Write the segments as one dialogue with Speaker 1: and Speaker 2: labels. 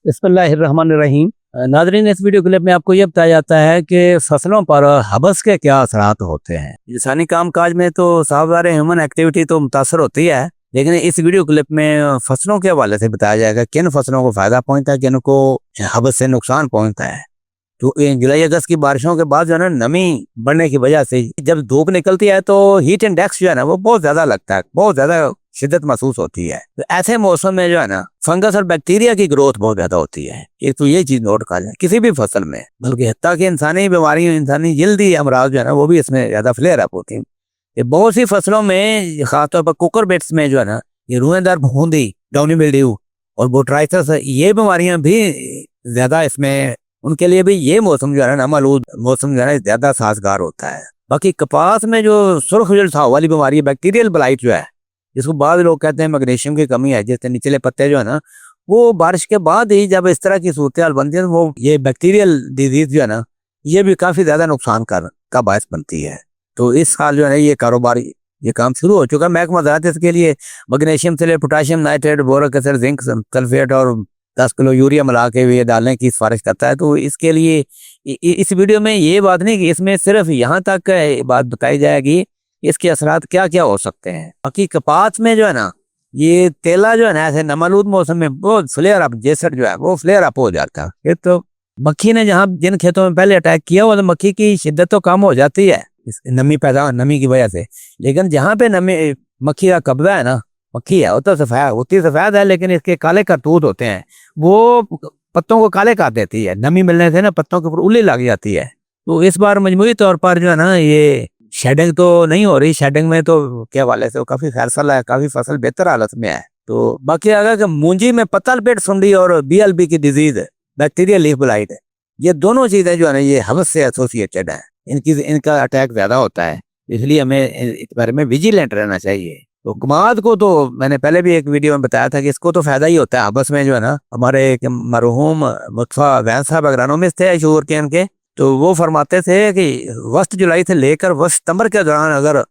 Speaker 1: बिस्मिल्लाहिर्रहमानिर्रहीम। नाज़रीन, इस वीडियो क्लिप में आपको ये बताया जाता है कि फसलों पर हबस के क्या असरात होते हैं। इंसानी काम काज में तो साफ ज़ाहिर है ह्यूमन एक्टिविटी तो मुतासर होती है, लेकिन इस वीडियो क्लिप में फसलों के हवाले से बताया जाएगा किन फसलों को फ़ायदा पहुँचता है, किन को हबस से नुकसान पहुँचता है। तो जुलाई अगस्त की बारिशों के बाद जो है ना, नमी बढ़ने की वजह से जब धूप निकलती है तो हीट इंडेक्स जो है ना वो बहुत ज़्यादा लगता है, बहुत ज़्यादा शिद्दत महसूस होती है। तो ऐसे मौसम में जो है ना फंगस और बैक्टीरिया की ग्रोथ बहुत ज्यादा होती है। एक तो ये चीज नोट कर लें किसी भी फसल में, बल्कि हत्ता कि इंसानी बीमारियों, इंसानी जल्दी अमराज जो है ना वो भी इसमें ज्यादा फ्लेयर अप होती हैं। ये बहुत सी फसलों में खासतौर पर कुकर बेट्स में जो है ना ये रूएदार फफूंदी, डाउनी मिल्ड्यू और बोट्राइटिस, ये बीमारियां भी ज्यादा इसमें, उनके लिए भी ये मौसम जो है ना नमालूद मौसम जो है ज्यादा साजगार होता है। बाकी कपास में जो सुर्ख जुल्सा वाली बीमारी है, बैक्टीरियल ब्लाइट जो है, जिसको बाद लोग कहते हैं मैग्नीशियम की कमी है, जिससे निचले पत्ते जो है ना वो बारिश के बाद ही जब इस तरह की सूरत हाल बनती है, वो ये बैक्टीरियल डिजीज जो है ना ये भी काफी ज्यादा नुकसान का बायस बनती है। तो इस साल जो है ना ये कारोबार, ये काम शुरू हो चुका है। महकमा ज़राअत इसके लिए मैग्नीशियम से potassium nitrate, boric acid, zinc sulphate और 10 किलो यूरिया मिला के ये डालने की सिफारिश करता है। तो इसके लिए इस वीडियो में ये बात नहीं कि इसमें सिर्फ यहाँ तक बात बताई जाएगी इसके असरात क्या क्या हो सकते हैं। बाकी कपास में जो है ना ये तेला जो है ना ऐसे नमालूद मौसम में बहुत फ्लेयर अप, जेसर जो है वो फ्लेयर अप हो जाता है। तो मक्खी ने जहाँ जिन खेतों में पहले अटैक किया हुआ तो मक्खी की शिद्दत तो कम हो जाती है इस नमी की वजह से, लेकिन जहाँ पे नमी मक्खी का कब्जा है ना, मक्खी है वो होती सफेद है, लेकिन इसके काले करतूत होते हैं, वो पत्तों को काले कर देती है। नमी मिलने से ना पत्तों के ऊपर उल्ली लग जाती है। तो इस बार मजमूई तौर पर जो है ना ये शेडिंग तो नहीं हो रही, शेडिंग में तो क्या वाले से काफी खैरसल है, काफी फसल बेहतर हालत में है। तो बाकी अगर मूंजी में पत्तल पेट सुंडी और BLB की डिजीज, बैक्टीरियल लीफ ब्लाइट है, ये दोनों चीजें जो है ना ये हबस से एसोसिएटेड है, इनका अटैक ज्यादा होता है, इसलिए हमें इस बारे में विजिलेंट रहना चाहिए। तो कमाद को तो मैंने पहले भी एक वीडियो में बताया था कि इसको तो फायदा ही होता है हबस में जो है ना। हमारे एक मरहूम मुतफा वैन साहब एग्रोनॉमिस्ट थे शुगर केन के, तो वो फरमाते थे कि वस्त जुलाई से लेकर वस्त सितंबर के दौरान अगर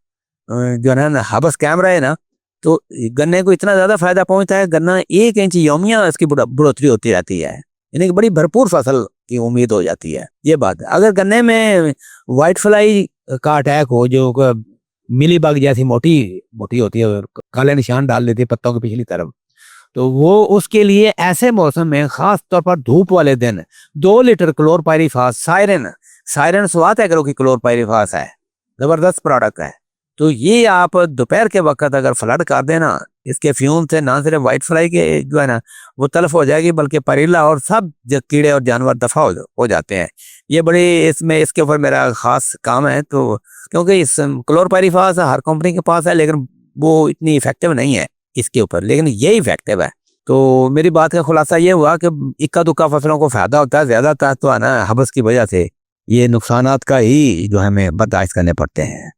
Speaker 1: जो है ना हबस कायम रहे ना तो गन्ने को इतना ज़्यादा फायदा पहुंचता है। गन्ना 1 इंच यौमिया इसकी बढ़ोतरी होती रहती है, यानी कि बड़ी भरपूर फसल की उम्मीद हो जाती है। ये बात है। अगर गन्ने में वाइट फ्लाई का अटैक हो, जो मिली बग जैसी मोटी मोटी होती है, काले निशान डाल देती है पत्तों की पिछली तरफ, तो वो उसके लिए ऐसे मौसम में खास तौर पर धूप वाले दिन 2 लीटर क्लोरपाइरिफास, सायरन 7 एग्रो की क्लोरपाइरिफास है, जबरदस्त प्रोडक्ट है। तो ये आप दोपहर के वक्त अगर फ्लड कर देना, इसके फ्यूम से ना सिर्फ वाइट फ्लाई के जो है ना वो तलफ हो जाएगी, बल्कि परीला और सब कीड़े और जानवर दफा हो जाते हैं। ये बड़ी इसमें इसके ऊपर मेरा खास काम है। तो क्योंकि इस क्लोरपाइरिफास हर कंपनी के पास है, लेकिन वो इतनी इफेक्टिव नहीं है इसके ऊपर, लेकिन ये इफेक्टिव है। तो मेरी बात का खुलासा ये हुआ कि इक्का दुक्का फसलों को फायदा होता है, ज्यादातर तो है ना हबस की वजह से ये नुकसानात का ही जो हमें बर्दाश्त करने पड़ते हैं।